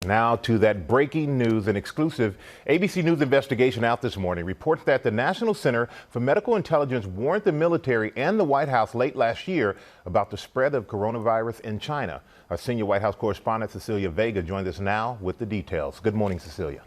Now to that breaking news. An exclusive ABC News investigation out this morning reports that the National Center for Medical Intelligence warned the military and the White House late last year about the spread of coronavirus in China. Our senior White House correspondent Cecilia Vega joined us now with the details. Good morning, Cecilia.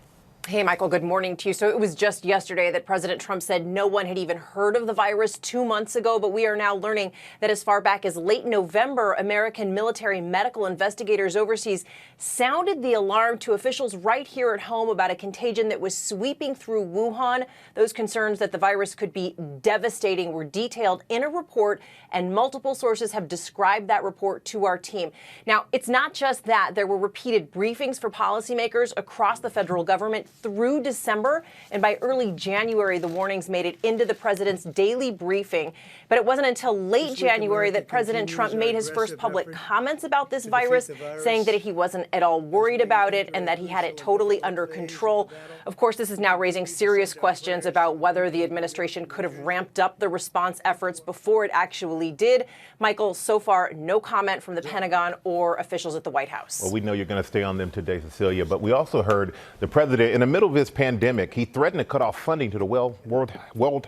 Hey, Michael, good morning to you. So it was just yesterday that President Trump said no one had even heard of the virus 2 months ago. But we are now learning that as far back as late November, American military medical investigators overseas sounded the alarm to officials right here at home about a contagion that was sweeping through Wuhan. Those concerns that the virus could be devastating were detailed in a report, and multiple sources have described that report to our team. Now, it's not just that. There were repeated briefings for policymakers across the federal government through December, and by early January, the warnings made it into the president's daily briefing. But it wasn't until late January that President Trump made his first public comments about this virus, saying that he wasn't at all worried about it and that he had it totally under control. Of course, this is now raising serious questions about whether the administration could have ramped up the response efforts before it actually did. Michael, so far, no comment from the Pentagon or officials at the White House. Well, we know you're going to stay on them today, Cecilia, but we also heard the president, in the middle of this pandemic, he threatened to cut off funding to the World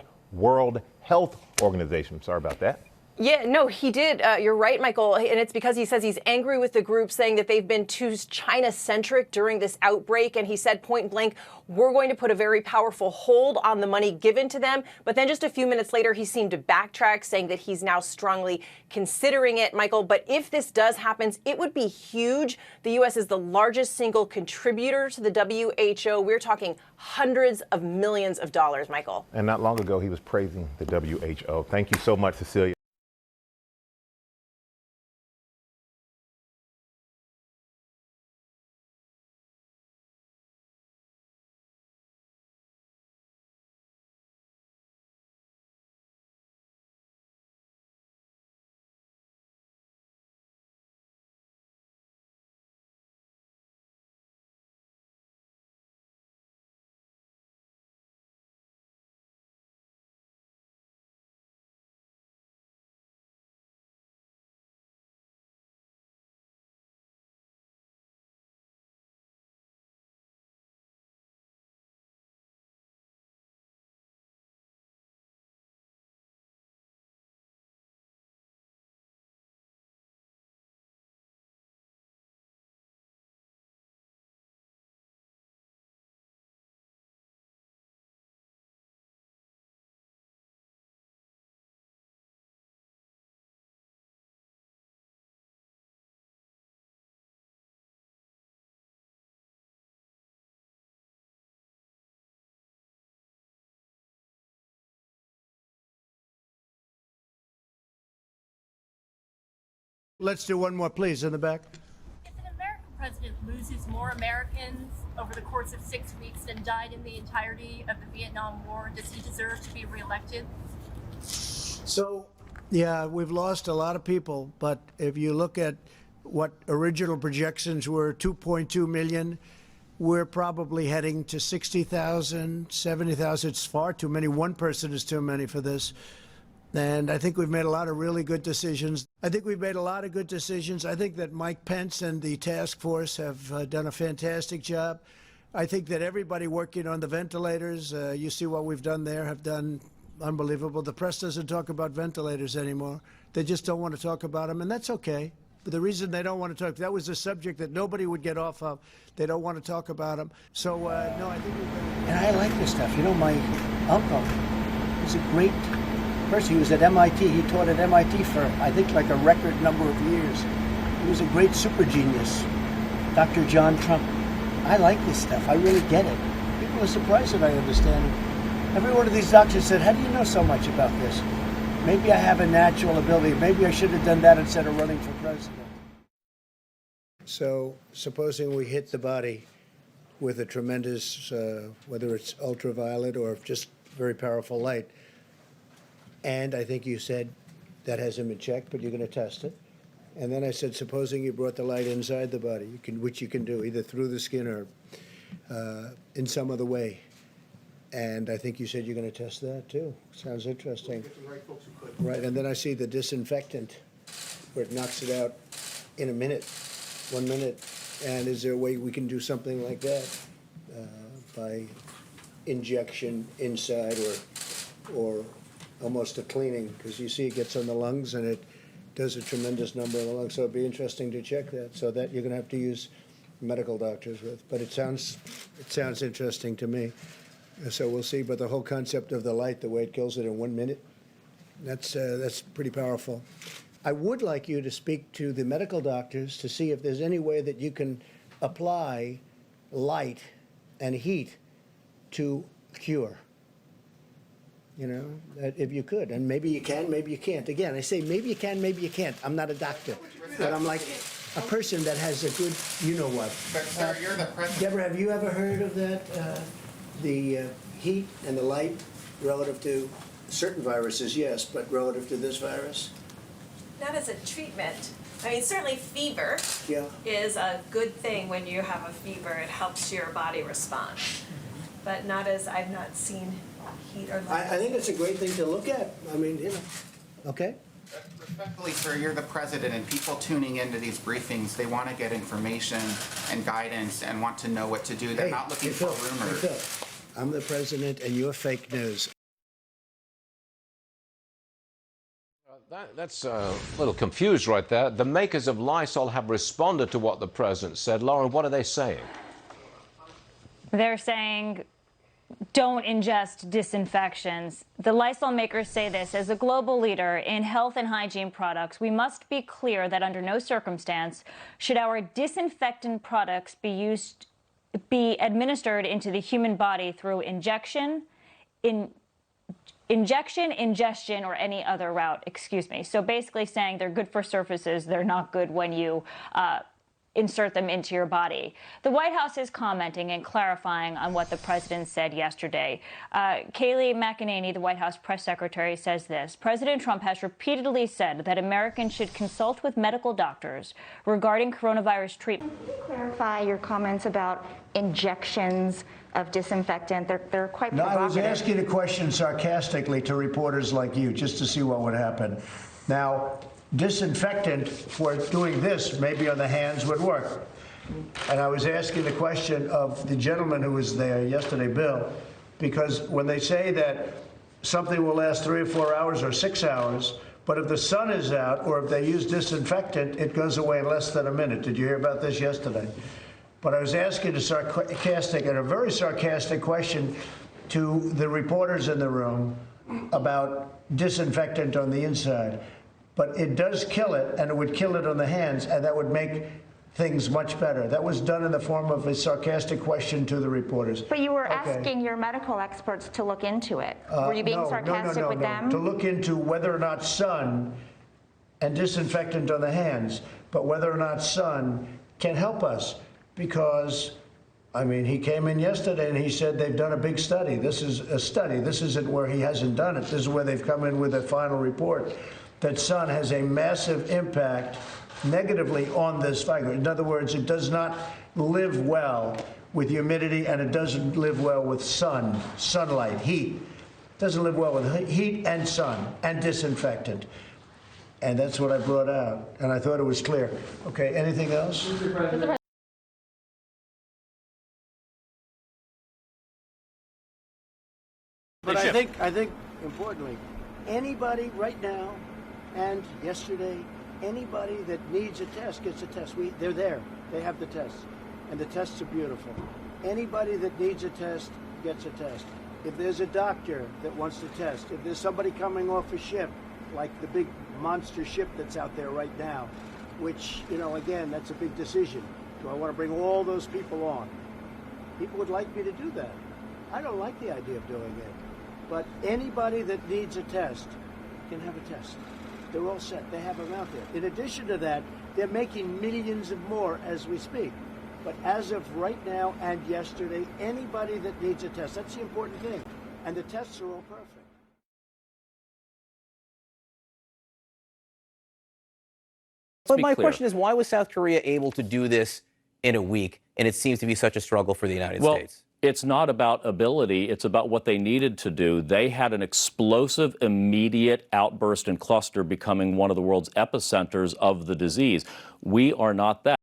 Health Organization. Sorry about that. Yeah, no, he did. You're right, Michael. And it's because he says he's angry with the group, saying that they've been too China-centric during this outbreak. And he said point blank, we're going to put a very powerful hold on the money given to them. But then just a few minutes later, he seemed to backtrack, saying that he's now strongly considering it, Michael. But if this does happen, it would be huge. The U.S. is the largest single contributor to the WHO. We're talking hundreds of millions of dollars, Michael. And not long ago, he was praising the WHO. Thank you so much, Cecilia. Let's do one more, please, in the back. If an American president loses more Americans over the course of 6 weeks than died in the entirety of the Vietnam War, does he deserve to be reelected? So, yeah, we've lost a lot of people, but if you look at what original projections were, 2.2 million, we're probably heading to 60,000, 70,000. It's far too many. One person is too many for this. And I think we've made a lot of really good decisions. I think that Mike Pence and the task force have done a fantastic job. I think that everybody working on the ventilators, you see what we've done there, have done unbelievable. The press doesn't talk about ventilators anymore. They just don't want to talk about them, and that's okay. But the reason they don't want to talk, that was a subject that nobody would get off of. They don't want to talk about them. So, no, I think we've been... And I like this stuff. You know, my uncle was a great person. He was at MIT. He taught at MIT for, I think, like a record number of years. He was a great super genius, Dr. John Trump. I like this stuff. I really get it. People are surprised that I understand it. Every one of these doctors said, how do you know so much about this? Maybe I have a natural ability. Maybe I should have done that instead of running for president. So, supposing we hit the body with a tremendous, whether it's ultraviolet or just very powerful light, and I think you said that hasn't been checked, but you're going to test it. And then I said, supposing you brought the light inside the body, which you can do, either through the skin or in some other way. And I think you said you're going to test that, too. Sounds interesting. Right, and then I see the disinfectant, where it knocks it out in a minute, 1 minute, And is there a way we can do something like that by injection inside or almost a cleaning? Because you see it gets on the lungs and it does a tremendous number of the lungs. So it'd be interesting to check that. So that you're going to have to use medical doctors with. But it sounds interesting to me. So we'll see. But the whole concept of the light, the way it kills it in 1 minute, that's pretty powerful. I would like you to speak to the medical doctors to see if there's any way that you can apply light and heat to cure. You know, if you could. And maybe you can, maybe you can't. Again, I say maybe you can, maybe you can't. I'm not a doctor. But I'm like a person that has a good, you know what. But, sir, you're the president. Deborah, have you ever heard of that? The heat and the light relative to certain viruses, yes, but relative to this virus? Not as a treatment. I mean, certainly fever is a good thing when you have a fever. It helps your body respond. But not as, I've not seen heat or light. I think it's a great thing to look at. I mean, you know, okay? Respectfully, sir, you're the president, and people tuning into these briefings, they want to get information and guidance and want to know what to do. They're not looking for rumors. Hey, Phil, I'm the president, and you're fake news. That's a little confused right there. The makers of Lysol have responded to what the president said. Lauren, what are they saying? They're saying don't ingest disinfectants. The Lysol makers say this: as a global leader in health and hygiene products, we must be clear that under no circumstance should our disinfectant products be administered into the human body through injection, ingestion, or any other route, excuse me. So basically saying they're good for surfaces, they're not good when you insert them into your body. The White House is commenting and clarifying on what the president said yesterday. Kayleigh McEnany, the White House press secretary, says this: President Trump has repeatedly said that Americans should consult with medical doctors regarding coronavirus treatment. Can you clarify your comments about injections of disinfectant? They're quite provocative. No, I was asking a question sarcastically to reporters like you, just to see what would happen. Now, disinfectant for doing this, maybe on the hands, would work. And I was asking the question of the gentleman who was there yesterday, Bill, because when they say that something will last 3 or 4 hours or 6 hours, but if the sun is out or if they use disinfectant, it goes away in less than a minute. Did you hear about this yesterday? But I was asking a very sarcastic question to the reporters in the room about disinfectant on the inside. But it does kill it, and it would kill it on the hands, and that would make things much better. That was done in the form of a sarcastic question to the reporters. But you were asking your medical experts to look into it. Were you being sarcastic with them? To look into whether or not sun and disinfectant on the hands, but whether or not sun can help us. Because, I mean, he came in yesterday and he said they've done a big study. This is a study. This isn't where he hasn't done it. This is where they've come in with a final report that sun has a massive impact negatively on this virus. In other words, it does not live well with humidity, and it doesn't live well with sunlight, heat. It doesn't live well with heat and sun and disinfectant. And that's what I brought out, and I thought it was clear. Okay, anything else? Mr. President. But I think importantly, anybody right now and yesterday, anybody that needs a test gets a test. They're there. They have the tests. And the tests are beautiful. Anybody that needs a test gets a test. If there's a doctor that wants to test, if there's somebody coming off a ship, like the big monster ship that's out there right now, which, you know, again, that's a big decision. Do I want to bring all those people on? People would like me to do that. I don't like the idea of doing it. But anybody that needs a test can have a test. They're all set. They have them out there. In addition to that, they're making millions of more as we speak. But as of right now and yesterday, anybody that needs a test, that's the important thing. And the tests are all perfect. But my question is, why was South Korea able to do this in a week, and it seems to be such a struggle for the United States? It's not about ability. It's about what they needed to do. They had an explosive, immediate outburst and cluster, becoming one of the world's epicenters of the disease. We are not that.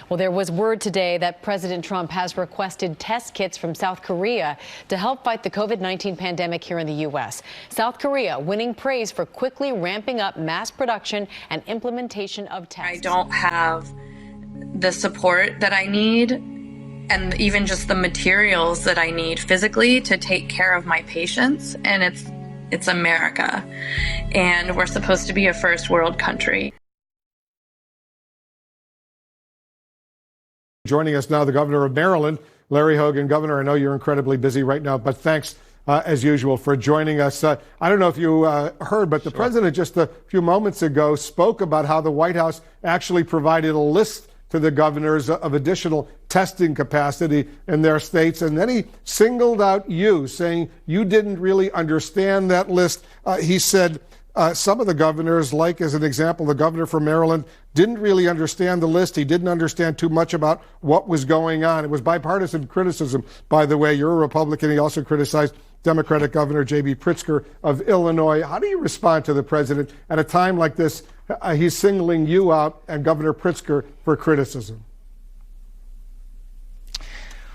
Well, there was word today that President Trump has requested test kits from South Korea to help fight the COVID-19 pandemic here in the U.S. South Korea winning praise for quickly ramping up mass production and implementation of tests. I don't have the support that I need and even just the materials that I need physically to take care of my patients. And it's America. And we're supposed to be a first world country. Joining us now, the governor of Maryland, Larry Hogan. Governor, I know you're incredibly busy right now, but thanks as usual for joining us. I don't know if you heard, but the president just a few moments ago spoke about how the White House actually provided a list to the governors of additional testing capacity in their states. And then he singled out you, saying you didn't really understand that list. He said some of the governors, like as an example, the governor from Maryland, didn't really understand the list. He didn't understand too much about what was going on. It was bipartisan criticism, by the way. You're a Republican. He also criticized Democratic Governor J.B. Pritzker of Illinois. How do you respond to the president at a time like this? He's singling you out and Governor Pritzker for criticism.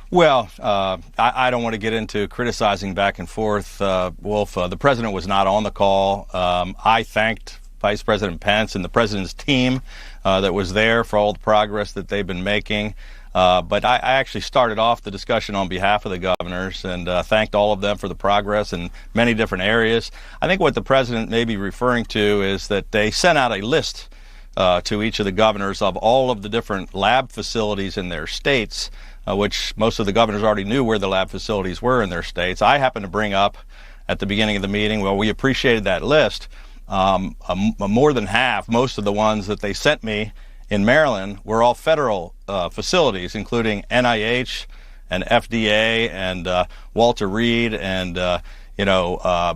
Well, I don't want to get into criticizing back and forth, Wolf. The president was not on the call. I thanked Vice President Pence and the president's team that was there for all the progress that they've been making. But I actually started off the discussion on behalf of the governors and thanked all of them for the progress in many different areas. I think what the president may be referring to is that they sent out a list to each of the governors of all of the different lab facilities in their states, which most of the governors already knew where the lab facilities were in their states. I happened to bring up at the beginning of the meeting, well, we appreciated that list. More than half, most of the ones that they sent me in Maryland were all federal facilities, including NIH and FDA and Walter Reed and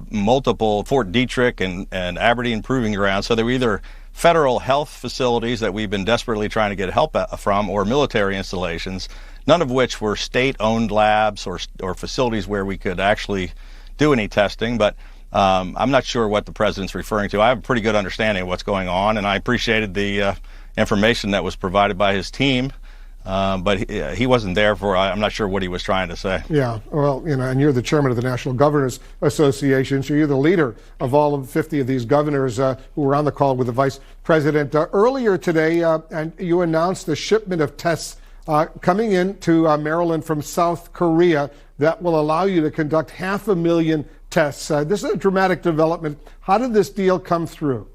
multiple Fort Detrick and Aberdeen Proving Ground. So they were either federal health facilities that we've been desperately trying to get help from, or military installations, none of which were state-owned labs or facilities where we could actually do any testing. But I'm not sure what the president's referring to. I have a pretty good understanding of what's going on, and I appreciated the information that was provided by his team, but he wasn't there for, I'm not sure what he was trying to say. Yeah, well, and you're the chairman of the National Governors Association, so you're the leader of all of 50 of these governors who were on the call with the vice president. Earlier today, and you announced the shipment of tests coming into Maryland from South Korea that will allow you to conduct 500,000 tests. This is a dramatic development. How did this deal come through?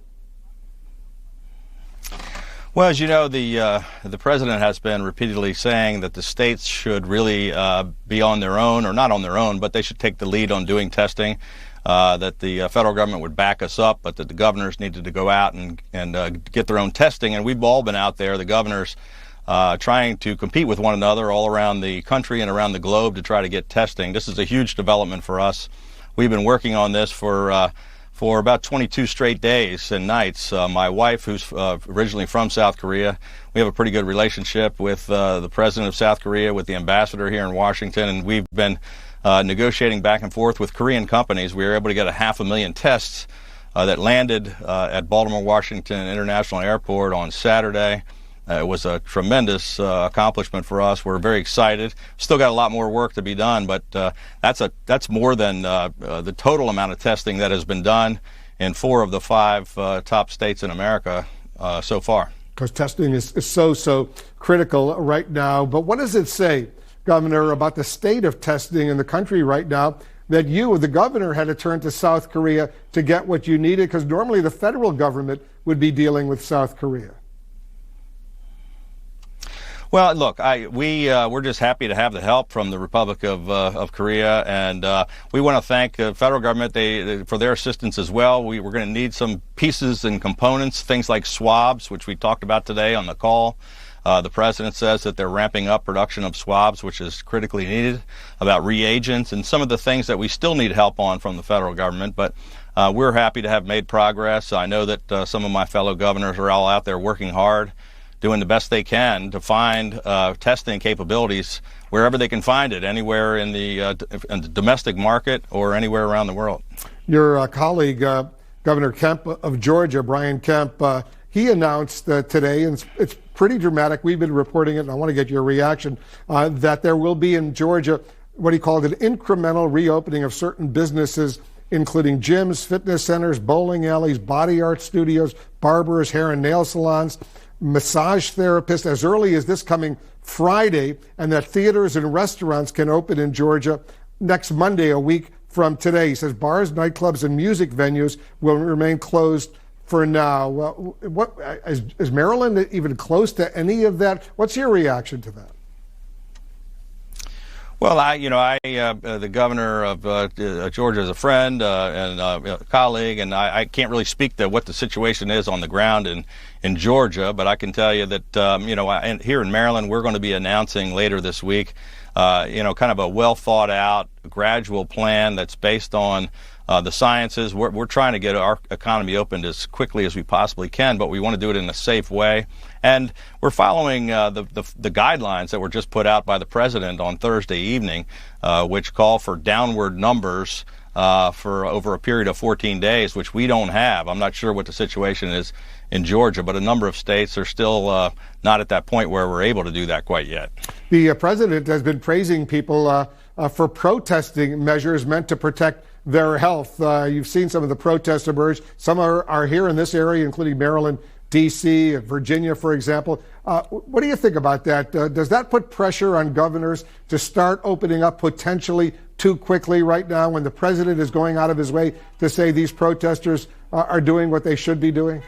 Well, as you know, the president has been repeatedly saying that the states should really be on their own, or not on their own, but they should take the lead on doing testing, that the federal government would back us up, but that the governors needed to go out and get their own testing. And we've all been out there, the governors, trying to compete with one another all around the country and around the globe to try to get testing. This is a huge development for us. We've been working on this for about 22 straight days and nights. My wife, who's originally from South Korea, we have a pretty good relationship with the president of South Korea, with the ambassador here in Washington, and we've been negotiating back and forth with Korean companies. We were able to get 500,000 tests that landed at Baltimore Washington International Airport on Saturday. It was a tremendous accomplishment for us. We're very excited. Still got a lot more work to be done, but that's more than the total amount of testing that has been done in 4 of the 5 top states in America so far. Because testing is so critical right now. But what does it say, Governor, about the state of testing in the country right now, that you, the governor, had to turn to South Korea to get what you needed? Because normally the federal government would be dealing with South Korea. Well, look, we're just happy to have the help from the Republic of Korea, and we want to thank the federal government for their assistance as well. We're going to need some pieces and components, things like swabs, which we talked about today on the call. The president says that they're ramping up production of swabs, which is critically needed, about reagents, and some of the things that we still need help on from the federal government. But we're happy to have made progress. I know that some of my fellow governors are all out there working hard, doing the best they can to find testing capabilities wherever they can find it, anywhere in the domestic market or anywhere around the world. Your colleague, Governor Kemp of Georgia, Brian Kemp, he announced today, and it's pretty dramatic. We've been reporting it, and I want to get your reaction, that there will be in Georgia what he called an incremental reopening of certain businesses, including gyms, fitness centers, bowling alleys, body art studios, barbers, hair and nail salons, massage therapists as early as this coming Friday, and that theaters and restaurants can open in Georgia next Monday, a week from today. He says bars, nightclubs, and music venues will remain closed for now. Well, what is Maryland even close to any of that? What's your reaction to that? Well, the governor of Georgia is a friend and a colleague, and I can't really speak to what the situation is on the ground in Georgia, but I can tell you that, here in Maryland, we're going to be announcing later this week, kind of a well thought out, gradual plan that's based on the sciences. We're trying to get our economy opened as quickly as we possibly can, but we want to do it in a safe way. And we're following the guidelines that were just put out by the president on Thursday evening, which call for downward numbers for over a period of 14 days, which we don't have. I'm not sure what the situation is in Georgia, but a number of states are still not at that point where we're able to do that quite yet. The president has been praising people for protesting measures meant to protect their health. You've seen some of the protests emerge. Some are here in this area, including Maryland, D.C., and Virginia, for example. What do you think about that? Does that put pressure on governors to start opening up potentially too quickly right now when the president is going out of his way to say these protesters are doing what they should be doing?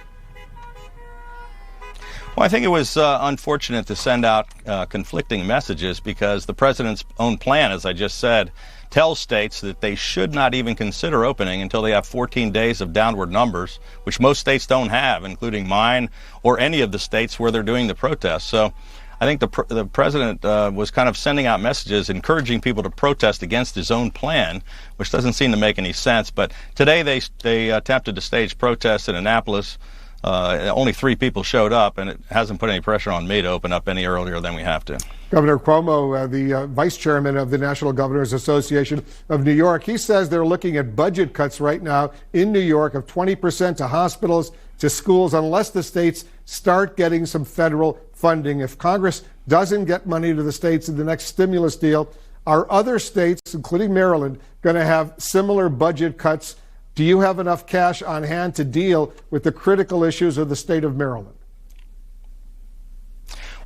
Well, I think it was unfortunate to send out conflicting messages because the president's own plan, as I just said, tells states that they should not even consider opening until they have 14 days of downward numbers, which most states don't have, including mine or any of the states where they're doing the protests. So I think the president was kind of sending out messages encouraging people to protest against his own plan, which doesn't seem to make any sense. But today they attempted to stage protests in Annapolis. Only 3 people showed up, and it hasn't put any pressure on me to open up any earlier than we have to. Governor Cuomo, the vice chairman of the National Governors Association of New York, he says they're looking at budget cuts right now in New York of 20% to hospitals, to schools, unless the states start getting some federal funding. If Congress doesn't get money to the states in the next stimulus deal, are other states, including Maryland, going to have similar budget cuts? Do you have enough cash on hand to deal with the critical issues of the state of Maryland?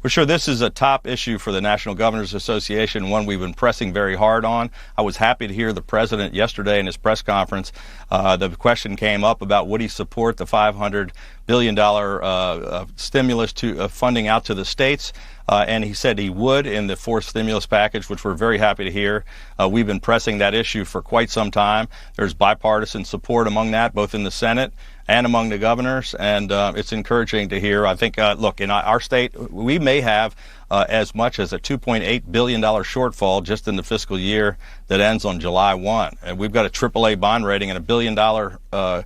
Well, sure, this is a top issue for the National Governors Association, one we've been pressing very hard on. I was happy to hear the president yesterday in his press conference. The question came up about would he support the $500 billion stimulus funding out to the states. And he said he would in the fourth stimulus package, which we're very happy to hear. We've been pressing that issue for quite some time. There's bipartisan support among that, both in the Senate and among the governors, and it's encouraging to hear. I think, look, in our state, we may have as much as a $2.8 billion shortfall just in the fiscal year that ends on July 1. And we've got a AAA bond rating and $1 billion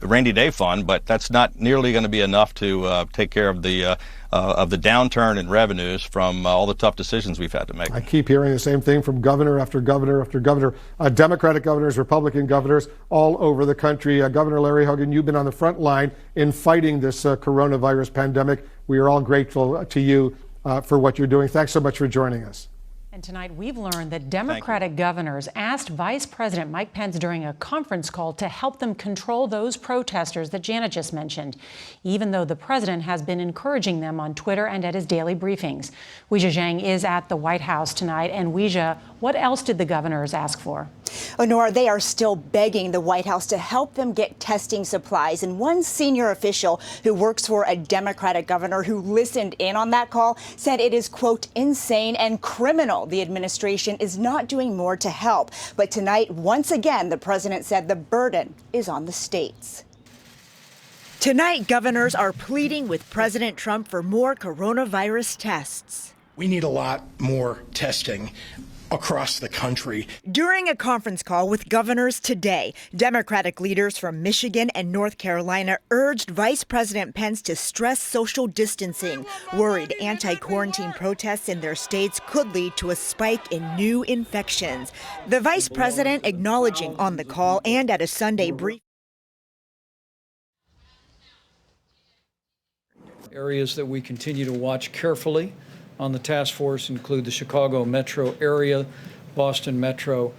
rainy day fund, but that's not nearly going to be enough to take care of the downturn in revenues from all the tough decisions we've had to make. I keep hearing the same thing from governor after governor after governor, Democratic governors, Republican governors all over the country. Governor Larry Hogan, you've been on the front line in fighting this coronavirus pandemic. We are all grateful to you for what you're doing. Thanks so much for joining us. And tonight we've learned that Democratic governors asked Vice President Mike Pence during a conference call to help them control those protesters that Janet just mentioned, even though the president has been encouraging them on Twitter and at his daily briefings. Weijia Zhang is at the White House tonight. And Weijia, what else did the governors ask for? Oh, Nora, they are still begging the White House to help them get testing supplies. And one senior official who works for a Democratic governor who listened in on that call said it is, quote, insane and criminal. The administration is not doing more to help. But tonight, once again, the president said the burden is on the states. Tonight, governors are pleading with President Trump for more coronavirus tests. We need a lot more testing across the country. During a conference call with governors today, Democratic leaders from Michigan and North Carolina urged Vice President Pence to stress social distancing, worried anti-quarantine protests in their states could lead to a spike in new infections. The vice president acknowledging on the call and at a Sunday briefing. Areas that we continue to watch carefully on the task force include the Chicago metro area, Boston metro,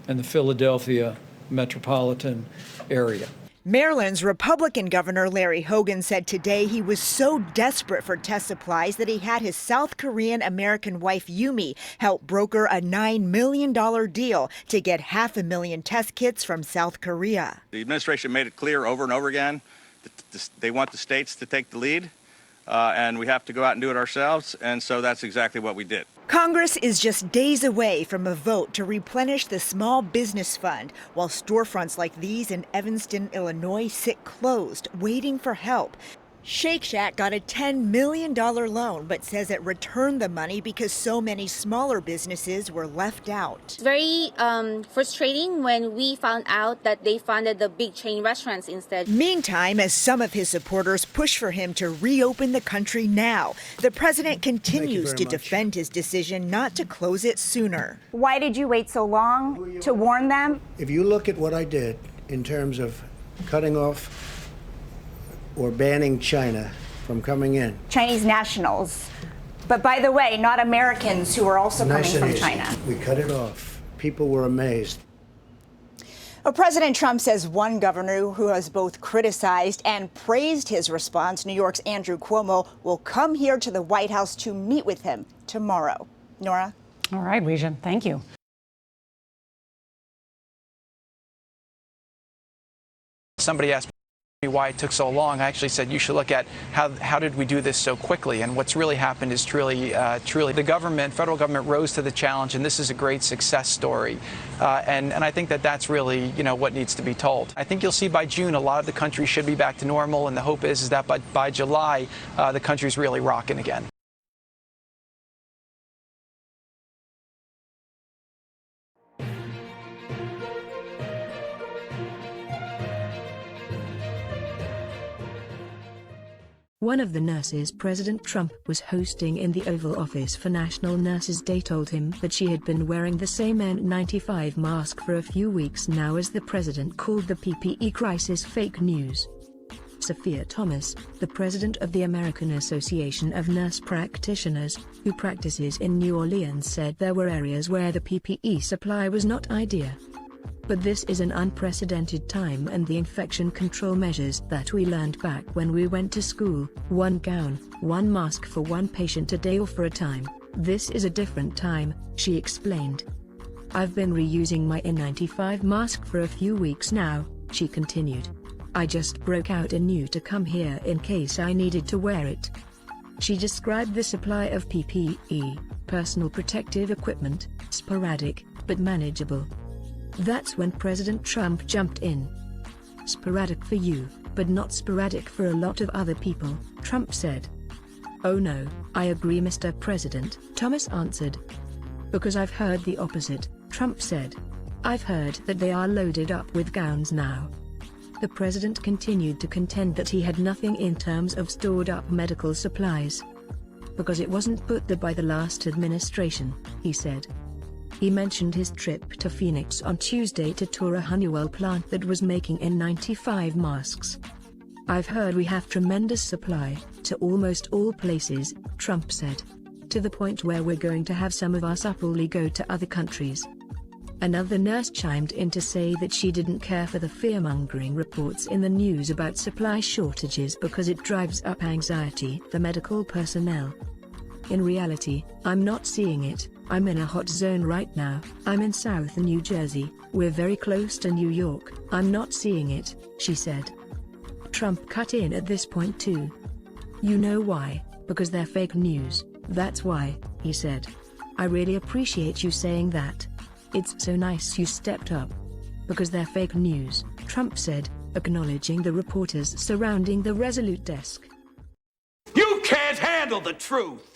and the Philadelphia metropolitan area. Maryland's Republican Governor Larry Hogan said today he was so desperate for test supplies that he had his South Korean American wife Yumi help broker a $9 million deal to get 500,000 test kits from South Korea. The administration made it clear over and over again that they want the states to take the lead, and we have to go out and do it ourselves, and so that's exactly what we did. Congress is just days away from a vote to replenish the Small Business Fund, while storefronts like these in Evanston, Illinois sit closed, waiting for help. Shake Shack got a $10 million loan, but says it returned the money because so many smaller businesses were left out. It's very frustrating when we found out that they funded the big chain restaurants instead. Meantime, as some of his supporters push for him to reopen the country now, the president continues to defend his decision not to close it sooner. Why did you wait so long to warn them? If you look at what I did in terms of cutting off or banning China from coming in. Chinese nationals. But by the way, not Americans who are also coming from China. We cut it off. People were amazed. Well, President Trump says one governor who has both criticized and praised his response, New York's Andrew Cuomo, will come here to the White House to meet with him tomorrow. Nora? All right, Weijia, thank you. Somebody asked me why it took so long. I actually said you should look at how did we do this so quickly, and what's really happened is truly the government, federal government, rose to the challenge, and this is a great success story. And I think that's really what needs to be told. I think you'll see by June a lot of the country should be back to normal, and the hope is that by July the country's really rocking again. One of the nurses President Trump was hosting in the Oval Office for National Nurses Day told him that she had been wearing the same N95 mask for a few weeks now, as the president called the PPE crisis fake news. Sophia Thomas, the president of the American Association of Nurse Practitioners, who practices in New Orleans, said there were areas where the PPE supply was not ideal. But this is an unprecedented time, and the infection control measures that we learned back when we went to school, one gown, one mask for one patient a day or for a time, this is a different time, she explained. I've been reusing my N95 mask for a few weeks now, she continued. I just broke out a new to come here in case I needed to wear it. She described the supply of PPE, personal protective equipment, sporadic, but manageable. That's when President Trump jumped in. Sporadic for you, but not sporadic for a lot of other people, Trump said. Oh no, I agree, Mr. President, Thomas answered. Because I've heard the opposite, Trump said. I've heard that they are loaded up with gowns now. The president continued to contend that he had nothing in terms of stored up medical supplies. Because it wasn't put there by the last administration, he said. He mentioned his trip to Phoenix on Tuesday to tour a Honeywell plant that was making N95 masks. I've heard we have tremendous supply, to almost all places, Trump said. To the point where we're going to have some of our supply go to other countries. Another nurse chimed in to say that she didn't care for the fear-mongering reports in the news about supply shortages because it drives up anxiety for medical personnel. In reality, I'm not seeing it. I'm in a hot zone right now. I'm in South New Jersey. We're very close to New York. I'm not seeing it, she said. Trump cut in at this point too. You know why? Because they're fake news. That's why, he said. I really appreciate you saying that. It's so nice you stepped up. Because they're fake news, Trump said, acknowledging the reporters surrounding the Resolute desk. You can't handle the truth!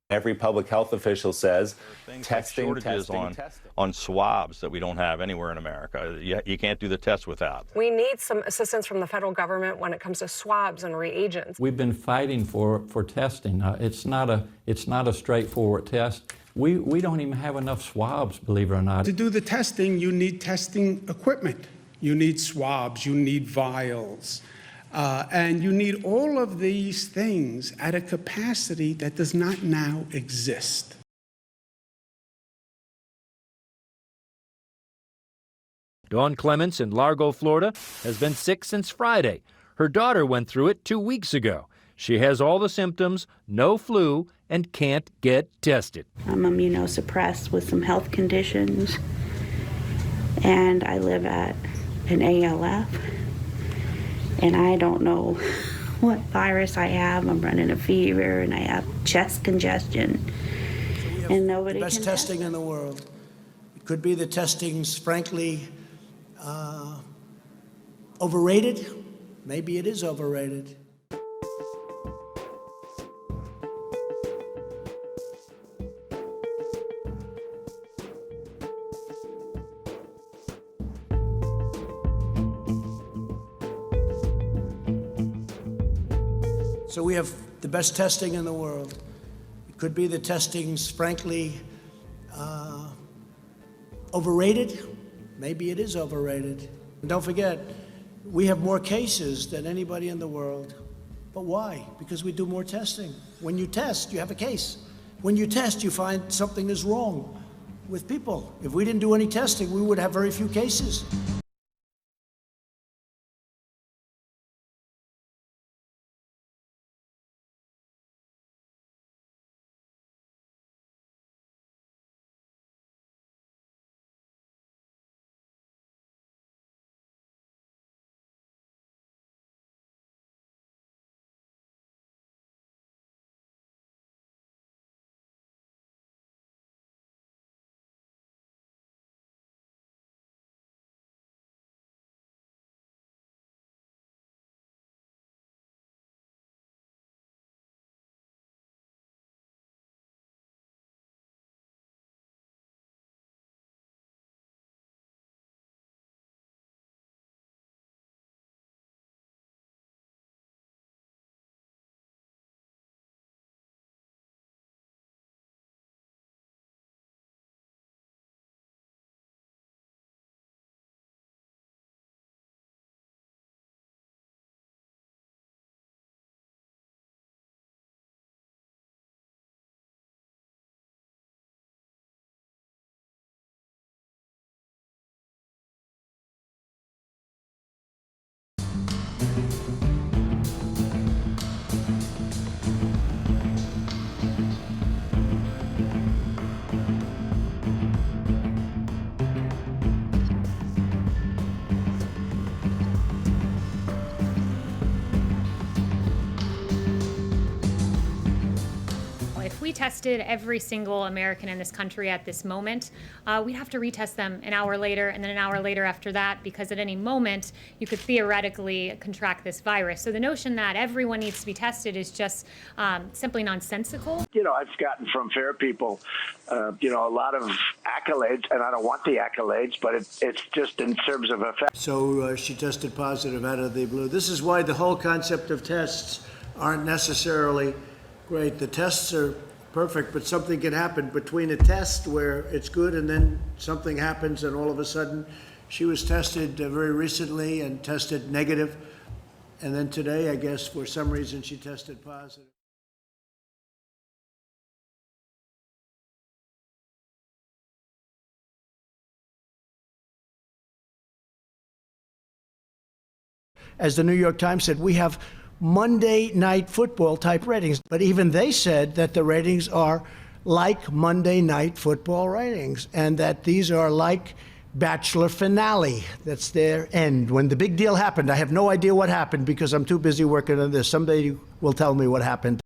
Every public health official says testing, shortages on swabs that we don't have anywhere in America. You can't do the test without. We need some assistance from the federal government when it comes to swabs and reagents. We've been fighting for testing. It's not a straightforward test. We don't even have enough swabs, believe it or not. To do the testing, you need testing equipment. You need swabs, you need vials. And you need all of these things at a capacity that does not now exist. Dawn Clements in Largo, Florida, has been sick since Friday. Her daughter went through it 2 weeks ago. She has all the symptoms, no flu, and can't get tested. I'm immunosuppressed with some health conditions, and I live at an ALF, and I don't know what virus I have. I'm running a fever, and I have chest congestion, and nobody the best can testing in the world. It could be the testing's, frankly, overrated. Maybe it is overrated. So we have the best testing in the world. It could be the testing's, frankly, overrated. Maybe it is overrated. And don't forget, we have more cases than anybody in the world. But why? Because we do more testing. When you test, you have a case. When you test, you find something is wrong with people. If we didn't do any testing, we would have very few cases. If we tested every single American in this country at this moment, we'd have to retest them an hour later and then an hour later after that, because at any moment you could theoretically contract this virus. So the notion that everyone needs to be tested is just simply nonsensical. I've gotten from fair people, a lot of accolades, and I don't want the accolades, but it's just in terms of effect. So she tested positive out of the blue. This is why the whole concept of tests aren't necessarily great. The tests are perfect, but something can happen between a test where it's good and then something happens and all of a sudden she was tested very recently and tested negative. And then today, I guess, for some reason, she tested positive. As the New York Times said, we have Monday Night Football type ratings. But even they said that the ratings are like Monday Night Football ratings and that these are like Bachelor finale. That's their end. When the big deal happened, I have no idea what happened because I'm too busy working on this. Somebody will tell me what happened.